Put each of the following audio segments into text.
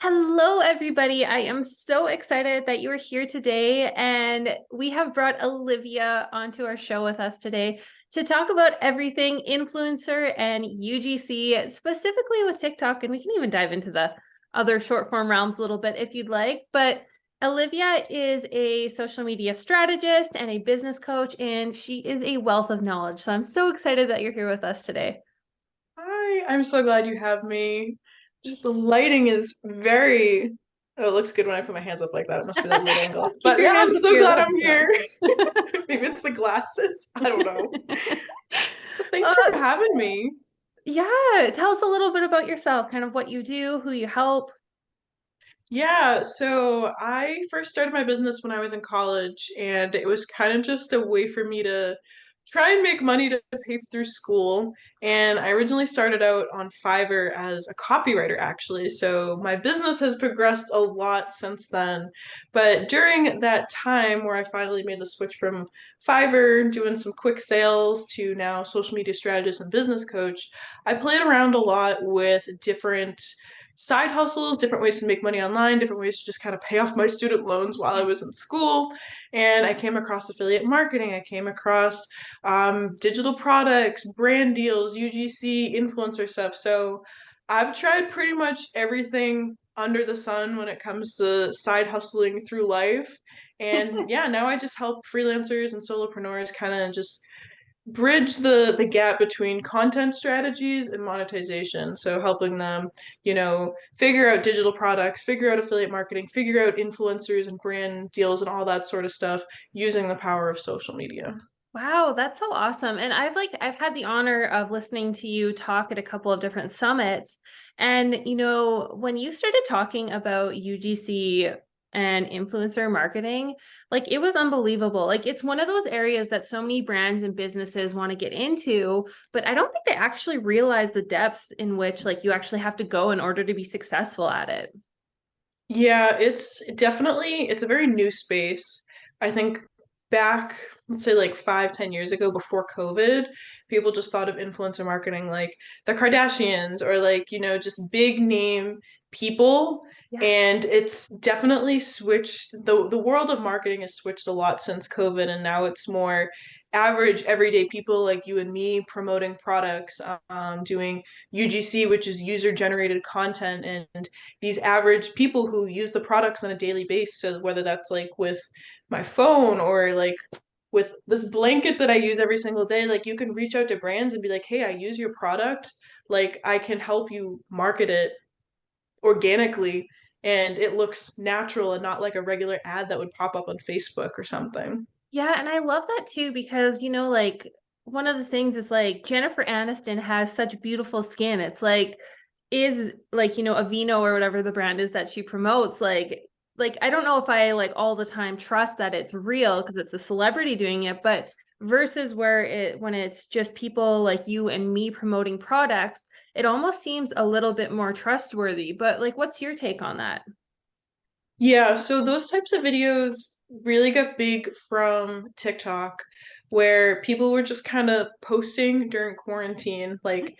Hello, everybody. I am so excited that you're here today. And we have brought Olivia onto our show with us today to talk about everything influencer and UGC, specifically with TikTok. And we can even dive into the other short form realms a little bit if you'd like. But Olivia is a social media strategist and a business coach, and she is a wealth of knowledge. So I'm so excited that you're here with us today. Hi, I'm so glad you have me. Just the lighting is very, oh, it looks good when I put my hands up like that. It must be that weird angle. Just keep But your yeah, hands I'm up so here the glad whole I'm time. here. Maybe it's the glasses. I don't know. But thanks for Uh, having me. yeah, tell us a little bit about yourself, kind of what you do, who you help. Yeah, so I first started my business when I was in college, and it was kind of just a way for me to try and make money to pay through school. And I originally started out on Fiverr as a copywriter, actually. So my business has progressed a lot since then. But during that time where I finally made the switch from Fiverr, doing some quick sales, to now social media strategist and business coach, I played around a lot with different side hustles, different ways to make money online, different ways to just kind of pay off my student loans while I was in school. And I came across affiliate marketing. I came across digital products, brand deals, UGC, influencer stuff. So I've tried pretty much everything under the sun when it comes to side hustling through life. And yeah, now I just help freelancers and solopreneurs kind of just bridge the gap between content strategies and monetization. So helping them, figure out digital products, figure out affiliate marketing, figure out influencers and brand deals and all that sort of stuff using the power of social media. Wow, that's so awesome. And I've had the honor of listening to you talk at a couple of different summits. And when you started talking about UGC and influencer marketing, like it was unbelievable. Like it's one of those areas that so many brands and businesses want to get into, but I don't think they actually realize the depths in which like you actually have to go in order to be successful at it. Yeah, it's a very new space. I think back, let's say like 5, 10 years ago before COVID, people just thought of influencer marketing like the Kardashians or like, just big name people. Yeah. And it's definitely switched. The world of marketing has switched a lot since COVID, and now it's more average everyday people like you and me promoting products, doing UGC, which is user generated content, and these average people who use the products on a daily basis. So whether that's like with my phone or like with this blanket that I use every single day, like you can reach out to brands and be like, hey, I use your product. Like I can help you market it organically and it looks natural and not like a regular ad that would pop up on Facebook or something. Yeah, and I love that too because like one of the things is like Jennifer Aniston has such beautiful skin. It's like is like Aveeno or whatever the brand is that she promotes like I don't know if I like all the time trust that it's real because it's a celebrity doing it, but versus where it when it's just people like you and me promoting products, it almost seems a little bit more trustworthy. But like what's your take on that? Yeah, so those types of videos really got big from TikTok, where people were just kind of posting during quarantine, like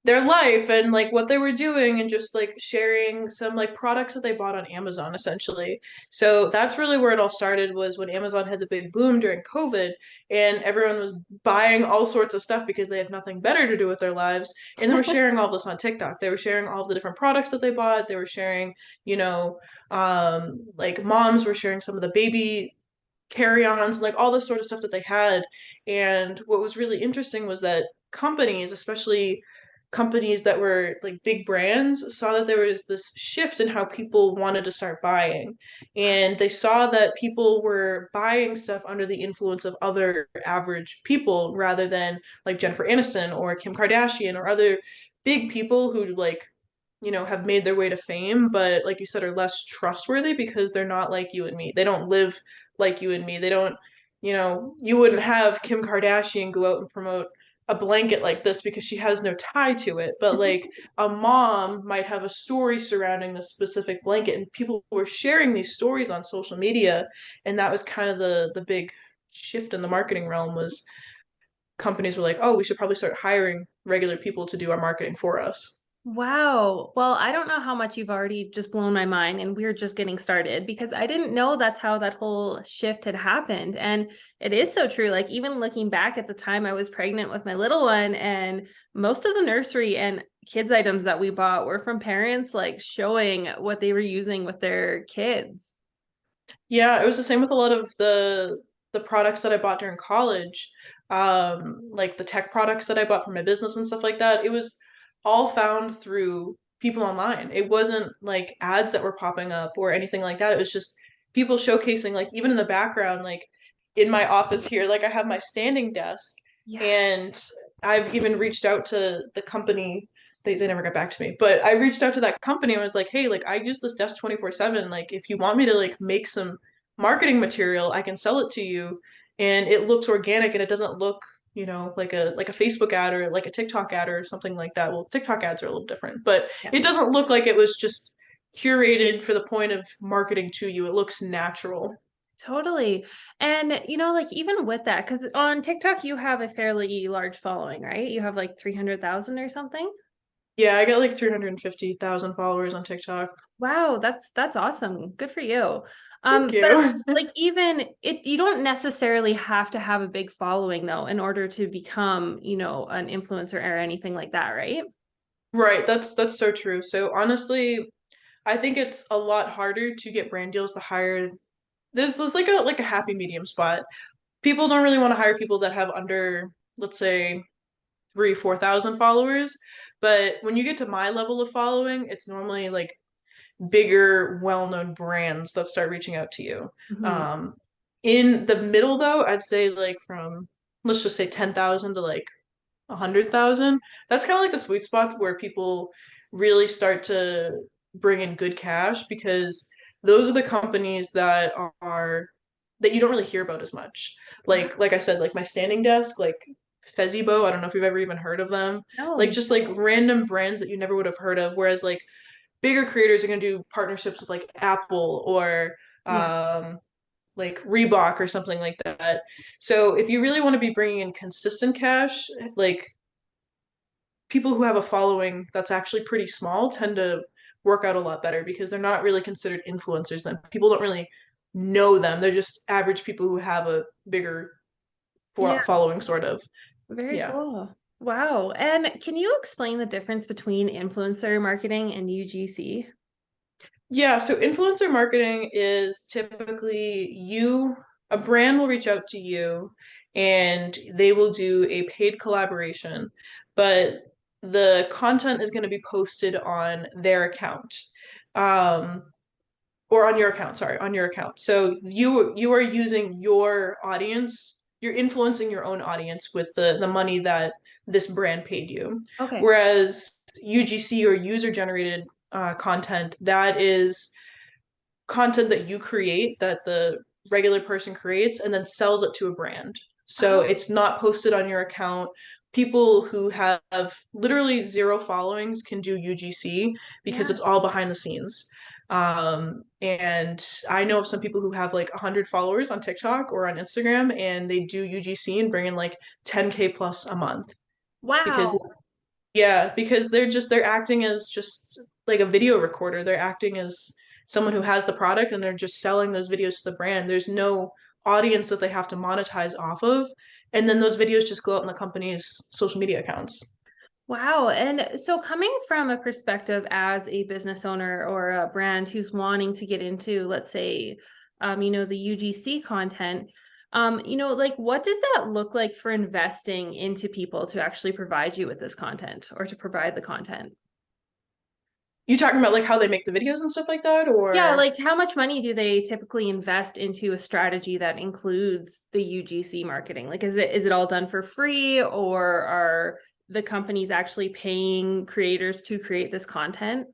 their life and like what they were doing and just like sharing some like products that they bought on Amazon essentially. So that's really where it all started was when Amazon had the big boom during COVID and everyone was buying all sorts of stuff because they had nothing better to do with their lives and they were sharing all this on TikTok. They were sharing all the different products that they bought. They were sharing, like moms were sharing some of the baby carry-ons, like all this sort of stuff that they had. And what was really interesting was that companies, especially companies that were like big brands, saw that there was this shift in how people wanted to start buying. And they saw that people were buying stuff under the influence of other average people rather than like Jennifer Aniston or Kim Kardashian or other big people who like have made their way to fame, but like you said, are less trustworthy because they're not like you and me. They don't live like you and me. They don't, you wouldn't have Kim Kardashian go out and promote a blanket like this because she has no tie to it. But like a mom might have a story surrounding this specific blanket, and people were sharing these stories on social media, and that was kind of the big shift in the marketing realm was companies were like, oh, we should probably start hiring regular people to do our marketing for us. Wow. Well, I don't know how much you've already just blown my mind, and we're just getting started because I didn't know that's how that whole shift had happened. And it is so true. Like, even looking back at the time I was pregnant with my little one, and most of the nursery and kids items that we bought were from parents like showing what they were using with their kids. Yeah, it was the same with a lot of the products that I bought during college, like the tech products that I bought for my business and stuff like that. It was all found through people online. It wasn't like ads that were popping up or anything like that. It was just people showcasing, like even in the background, like in my office here, like I have my standing desk, Yeah. and I've even reached out to the company. They never got back to me, but I reached out to that company and was like, hey, like I use this desk 24/7. Like if you want me to like make some marketing material, I can sell it to you, and it looks organic and it doesn't look, like a Facebook ad or like a TikTok ad or something like that. Well, TikTok ads are a little different, but Yeah. it doesn't look like it was just curated for the point of marketing to you. It looks natural. Totally. And like even with that, because on TikTok you have a fairly large following, right? You have like 300,000 or something. Yeah, I got like 350,000 followers on TikTok. Wow, that's awesome. Good for you. Thank But you. like even it you don't necessarily have to have a big following though in order to become, an influencer or anything like that, right? Right, that's so true. So honestly, I think it's a lot harder to get brand deals the higher. There's like a happy medium spot. People don't really want to hire people that have under, let's say, 4,000 followers. But when you get to my level of following, it's normally like bigger, well-known brands that start reaching out to you. Mhm. Um, in the middle, though, I'd say like from, let's just say 10,000 to like 100,000. That's kind of like the sweet spots where people really start to bring in good cash, because those are the companies that you don't really hear about as much. Wow. Like I said, like my standing desk, like Fezzibo, I don't know if you've ever even heard of them. Like No. just like random brands that you never would have heard of. Whereas like bigger creators are going to do partnerships with like Apple or Yeah. like Reebok or something like that. So if you really want to be bringing in consistent cash, like people who have a following that's actually pretty small tend to work out a lot better because they're not really considered influencers then. People don't really know them. They're just average people who have a bigger Yeah. following, sort of. Very Yeah. cool. Wow. And can you explain the difference between influencer marketing and UGC? Yeah, so influencer marketing is typically a brand will reach out to you and they will do a paid collaboration, but the content is going to be posted on their account. Um, or on your account, sorry, on your account. So you are using your audience, you're influencing your own audience with the money that this brand paid you. Okay. Whereas UGC, or user generated content, that is content that you create, that the regular person creates and then sells it to a brand. So Oh, it's not posted on your account. People who have literally zero followings can do UGC because yeah. it's all behind the scenes. And I know of some people who have like 100 followers on TikTok or on Instagram, and they do UGC and bring in like 10K plus a month because, Wow. yeah, because they're acting as just like a video recorder. They're acting as someone who has the product and they're just selling those videos to the brand. There's no audience that they have to monetize off of. And then those videos just go out in the company's social media accounts. Wow. And so coming from a perspective as a business owner or a brand who's wanting to get into, let's say, the UGC content, like what does that look like for investing into people to actually provide you with this content or to provide the content? You talking about like how they make the videos and stuff like that, Yeah, or? like how much money do they typically invest into a strategy that includes the UGC marketing? Like is it all done for free or are the companies actually paying creators to create this content?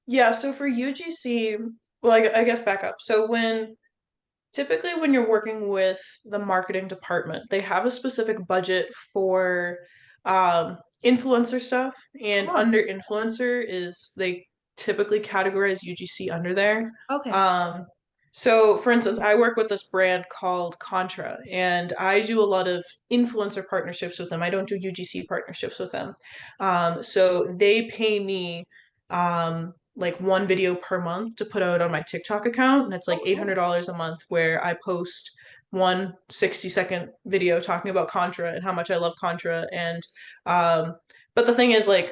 Yeah, so for UGC, well, I guess back up. So typically when you're working with the marketing department, they have a specific budget for influencer stuff, and Oh, under influencer is they typically categorize UGC under there. okay. Um, So, for instance, I work with this brand called Contra, and I do a lot of influencer partnerships with them. I don't do UGC partnerships with them. So they pay me like one video per month to put out on my TikTok account, and it's like Oh, cool. $800 a month where I post one 60-second video talking about Contra and how much I love Contra. And but the thing is, like,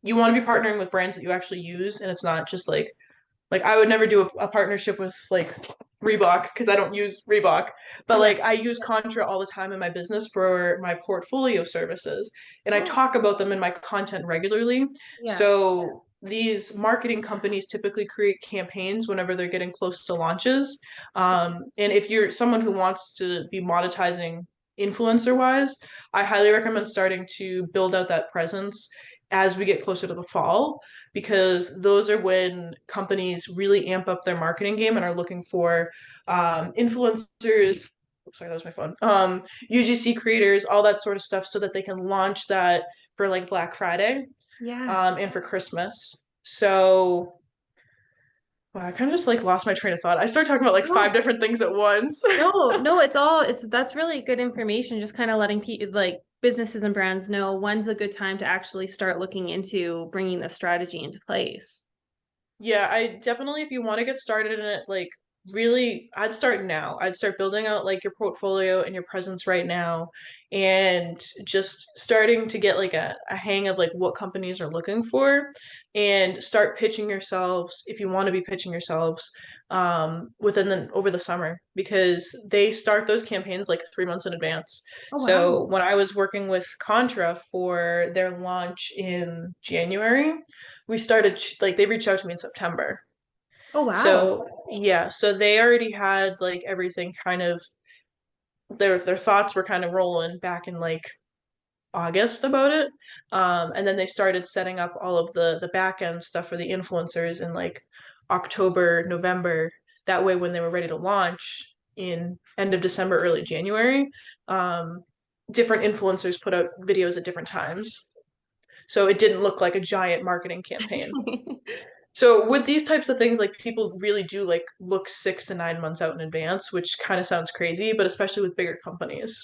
you want to be partnering with brands that you actually use, and it's not just like I would never do a partnership with like Reebok because I don't use Reebok, but Yeah. like I use Contra all the time in my business for my portfolio services, and I Oh, talk about them in my content regularly. yeah. So these marketing companies typically create campaigns whenever they're getting close to launches. And if you're someone who wants to be monetizing influencer wise, I highly recommend starting to build out that presence as we get closer to the fall, because those are when companies really amp up their marketing game and are looking for influencers. Oops, sorry, that was my phone. UGC creators, all that sort of stuff, so that they can launch that for like Black Friday Yeah. and for Christmas. So wow, I kind of just like lost my train of thought. I started talking about like five No, different things at once. no, it's that's really good information. Just kind of letting people like businesses and brands know when's a good time to actually start looking into bringing the strategy into place. Yeah, I definitely, if you want to get started in it, like really, I'd start now. I'd start building out like your portfolio and your presence right now, and just starting to get like a hang of like what companies are looking for, and start pitching yourselves if you want to be pitching yourselves within the over the summer, because they start those campaigns like 3 months in advance. Oh, So wow. when I was working with Contra for their launch in January, we started like they reached out to me in September. Oh, wow. So yeah, so they already had like everything kind of their thoughts were kind of rolling back in like August about it. And then they started setting up all of the back end stuff for the influencers in like October, November. That way when they were ready to launch in end of December, early January, um, different influencers put out videos at different times. So it didn't look like a giant marketing campaign. So with these types of things, like people really do like look 6 to 9 months out in advance, which kind of sounds crazy, but especially with bigger companies.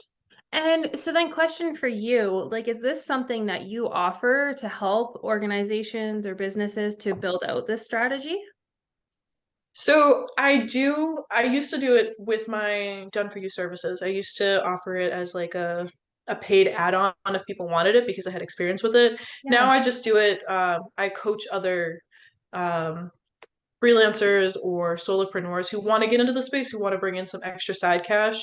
And so then question for you, like, is this something that you offer to help organizations or businesses to build out this strategy? So I used to do it with my done for you services. I used to offer it as like a paid add-on if people wanted it because I had experience with it. Now Yeah. I just do it. I coach other um, freelancers or solopreneurs who want to get into the space, who want to bring in some extra side cash,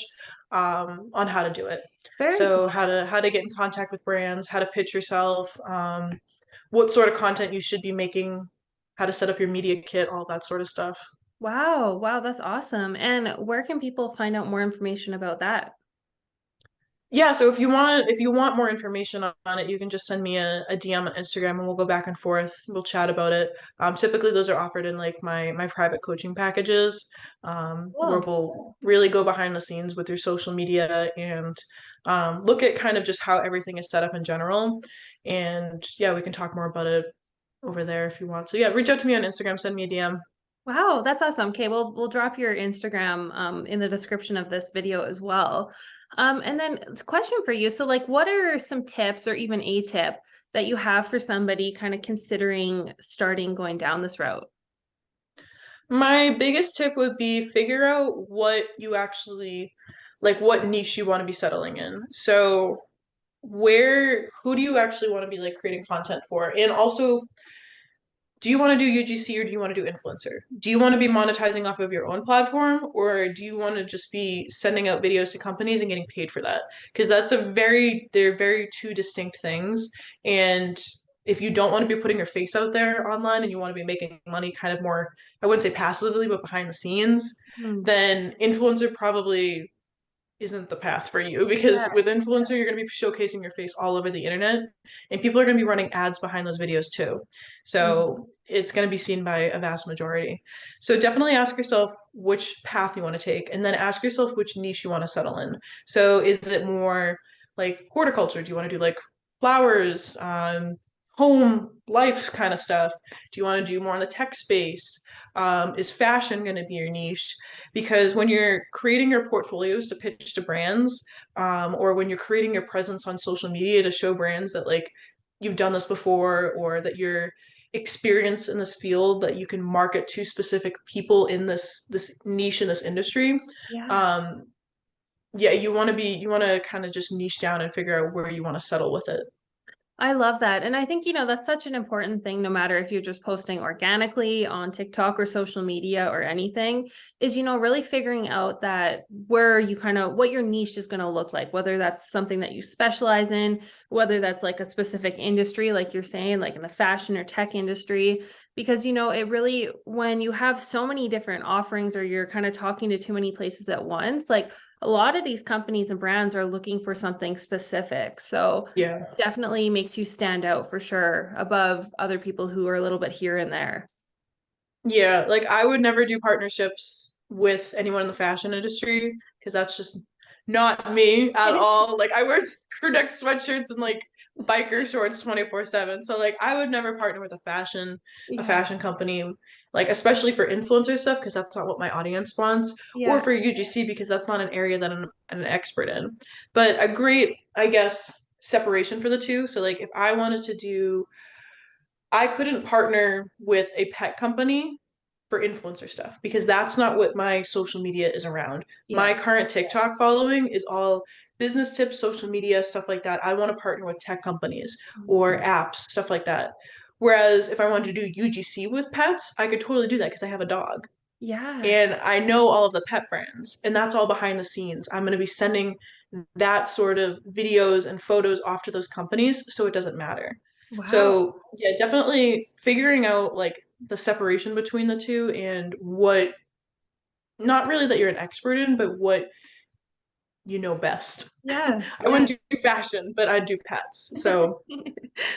on how to do it. Very So cool. how to get in contact with brands, how to pitch yourself, what sort of content you should be making, how to set up your media kit, all that sort of stuff. Wow. Wow, that's awesome. And where can people find out more information about that? Yeah, so if you want more information on it, you can just send me a DM on Instagram and we'll go back and forth. We'll chat about it. Typically those are offered in like my private coaching packages, where Cool. we'll really go behind the scenes with your social media and look at kind of just how everything is set up in general. And yeah, we can talk more about it over there if you want. So yeah, reach out to me on Instagram, send me a DM. Wow, that's awesome. Okay, we'll drop your Instagram in the description of this video as well. And then question for you. So like what are some tips or even a tip that you have for somebody kind of considering starting going down this route? My biggest tip would be figure out what you actually like, what niche you want to be settling in. So who do you actually want to be like creating content for? And also, do you want to do UGC or do you want to do influencer? Do you want to be monetizing off of your own platform, or do you want to just be sending out videos to companies and getting paid for that? Because they're very two distinct things. And if you don't want to be putting your face out there online and you want to be making money kind of more, I wouldn't say passively, but behind the scenes, Hmm. then influencer probably isn't the path for you, because Yeah. with influencer you're going to be showcasing your face all over the internet, and people are going to be running ads behind those videos too, Mhm. so it's going to be seen by a vast majority. So definitely ask yourself which path you want to take, and then ask yourself which niche you want to settle in. So is it more like horticulture? Do you want to do like flowers, home life kind of stuff? Do you want to do more in the tech space? Is fashion going to be your niche? Because when you're creating your portfolios to pitch to brands, or when you're creating your presence on social media to show brands that like you've done this before or that you're experienced in this field that you can market to specific people in this niche in this industry, Yeah. um, yeah, you want to kind of just niche down and figure out where you want to settle with it. I love that. And I think, that's such an important thing, no matter if you're just posting organically on TikTok or social media or anything, is, really figuring out that where you kind of what your niche is going to look like, whether that's something that you specialize in, whether that's like a specific industry, like you're saying, like in the fashion or tech industry. Because, it really, when you have so many different offerings or you're kind of talking to too many places at once, like a lot of these companies and brands are looking for something specific. So, Yeah. definitely makes you stand out for sure above other people who are a little bit here and there. Yeah, like I would never do partnerships with anyone in the fashion industry because that's just not me at all. Like I wear crew neck sweatshirts and like biker shorts 24/7. So like I would never partner with a Yeah. fashion company, like especially for influencer stuff because that's not what my audience wants, or Yeah. for UGC because that's not an area that I'm an expert in. But a great, I guess, separation for the two. So like if I wanted to do I couldn't partner with a pet company for influencer stuff because that's not what my social media is around. Yeah. My current TikTok following is all business tips, social media, stuff like that. I want to partner with tech companies or apps, stuff like that. Whereas if I wanted to do UGC with pets, I could totally do that because I have a dog Yeah. and I know all of the pet brands, and that's all behind the scenes. I'm going to be sending that sort of videos and photos off to those companies, so it doesn't matter. Wow. So, yeah, definitely figuring out like the separation between the two and what, not really that you're an expert in, but what you know best. Yeah. I Yeah. wouldn't do fashion, but I'd do pets. So,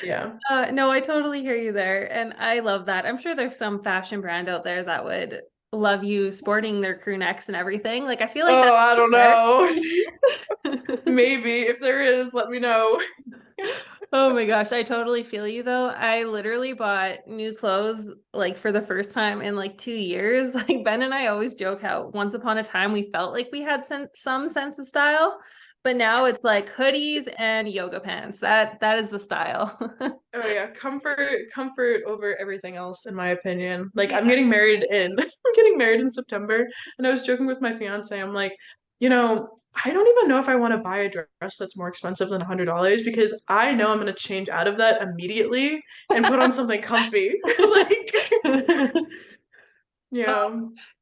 yeah. No, I totally hear you there. And I love that. I'm sure there's some fashion brand out there that would love you sporting their crew necks and everything. Like, I feel like Oh, that's I don't there. know. Maybe if there is, let me know. Oh my gosh, I totally feel you though. I literally bought new clothes like for the first time in like 2 years. Like Ben and I always joke how once upon a time we felt like we had some sense of style, but now it's like hoodies and yoga pants. That is the style. Oh yeah, comfort over everything else in my opinion. Like Yeah. I'm getting married in September and I was joking with my fiance. I'm like, I don't even know if I want to buy a dress that's more expensive than $100 because I know I'm going to change out of that immediately and put on something comfy. Like, yeah.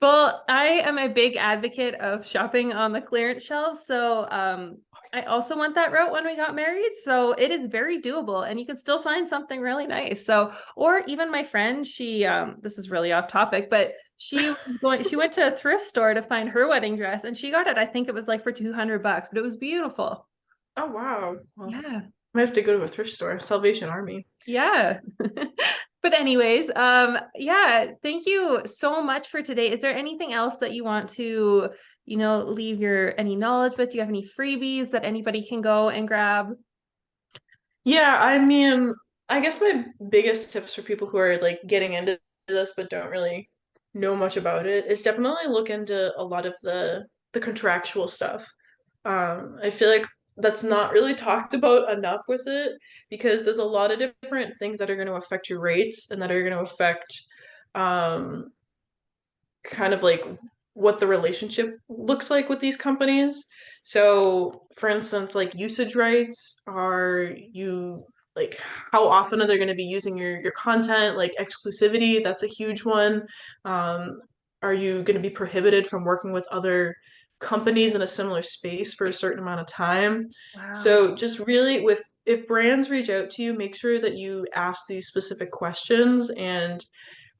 Well, I am a big advocate of shopping on the clearance shelves. So I also went that route when we got married. So it is very doable and you can still find something really nice. So, or even my friend, she this is really off topic, but she went to a thrift store to find her wedding dress and she got it, I think it was like for $200, but it was beautiful. Oh wow. Well, Yeah. I have to go to a thrift store, Salvation Army. Yeah. But anyways, yeah, thank you so much for today. Is there anything else that you want to, leave your any knowledge with? Do you have any freebies that anybody can go and grab? Yeah, I mean, I guess my biggest tips for people who are like getting into this but don't really know much about it is definitely look into a lot of the contractual stuff. I feel like that's not really talked about enough with it because there's a lot of different things that are going to affect your rates and that are going to affect um kind of like what the relationship looks like with these companies. So, for instance, like usage rights are you like how often are they going to be using your content? Like exclusivity, that's a huge one. Um, are you going to be prohibited from working with other companies in a similar space for a certain amount of time? Wow. So, just really with if brands reach out to you, make sure that you ask these specific questions and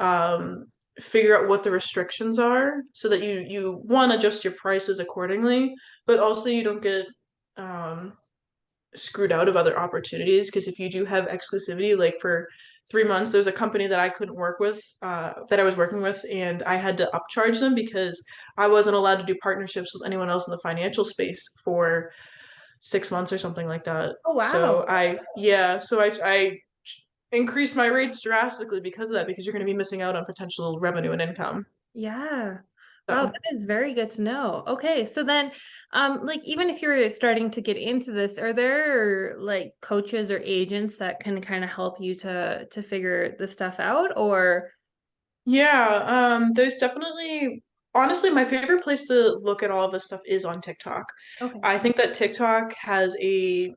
um, figure out what the restrictions are so that you want to adjust your prices accordingly, but also you don't get um, screwed out of other opportunities because if you do have exclusivity, like for 3 months, there's a company that I couldn't work with that I was working with, and I had to upcharge them because I wasn't allowed to do partnerships with anyone else in the financial space for 6 months or something like that. Oh, So wow. I yeah, so I increase my rates drastically because of that, because you're going to be missing out on potential revenue and income. Yeah. Wow, So. that is very good to know. Okay, so then like even if you're starting to get into this, are there like coaches or agents that can kind of help you to figure this stuff out or Yeah, there's definitely, honestly, my favorite place to look at all of this stuff is on TikTok. okay. I think that TikTok has a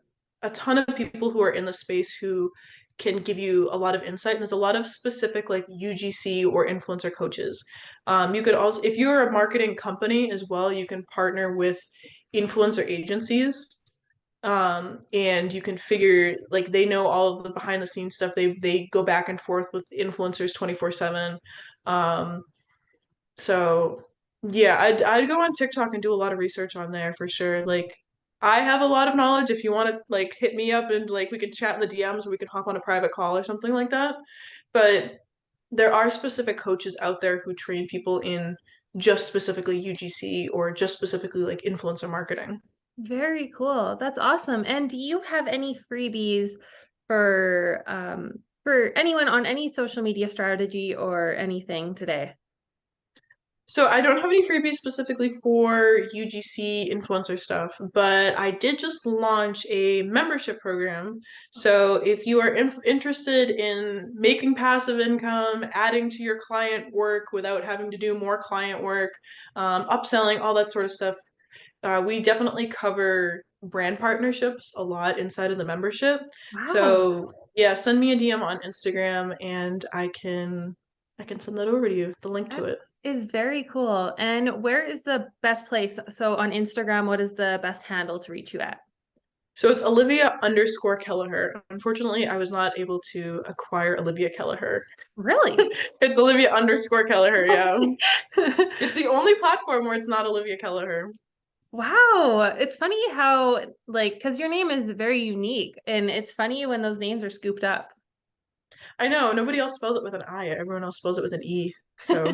ton of people who are in the space who can give you a lot of insight, and there's a lot of specific like UGC or influencer coaches. You could also, if you're a marketing company as well, you can partner with influencer agencies. And you can figure like they know all of the behind the scenes stuff. They go back and forth with influencers 24/7. um, so yeah, I'd go on TikTok and do a lot of research on there for sure. Like I have a lot of knowledge. If you want to like hit me up and like we can chat in the DMs or we can hop on a private call or something like that. But there are specific coaches out there who train people in just specifically UGC or just specifically like influencer marketing. Very cool. That's awesome. And do you have any freebies for anyone on any social media strategy or anything today? So I don't have any freebies specifically for UGC influencer stuff, but I did just launch a membership program. So if you are interested in making passive income, adding to your client work without having to do more client work, upselling, all that sort of stuff, we definitely cover brand partnerships a lot inside of the membership. Wow. So yeah, send me a DM on Instagram and I can send that over to you, the link to That it. is very cool. And where is the best place? So on Instagram, what is the best handle to reach you at? So it's Olivia_Kelleher. Unfortunately, I was not able to acquire Olivia Kelleher. Really? It's Olivia_Kelleher, yeah. It's the only platform where it's not Olivia Kelleher. Wow. It's funny how, like, because your name is very unique, and it's funny when those names are scooped up. I know, nobody else spells it with an I. Everyone else spells it with an E. So I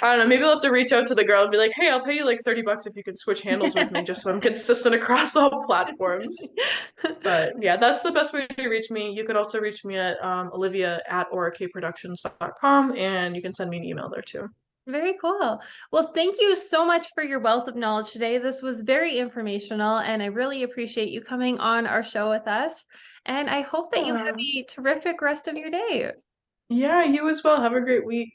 don't know, maybe I'll have to reach out to the girl and be like, hey, I'll pay you like $30 if you can switch handles with me just so I'm consistent across all platforms. But yeah, that's the best way to reach me. You could also reach me at olivia@orakproductions.com and you can send me an email there too. Very cool. Well, thank you so much for your wealth of knowledge today. This was very informational, and I really appreciate you coming on our show with us. And I hope that you have Yeah. a terrific rest of your day. Yeah, you as well. Have a great week.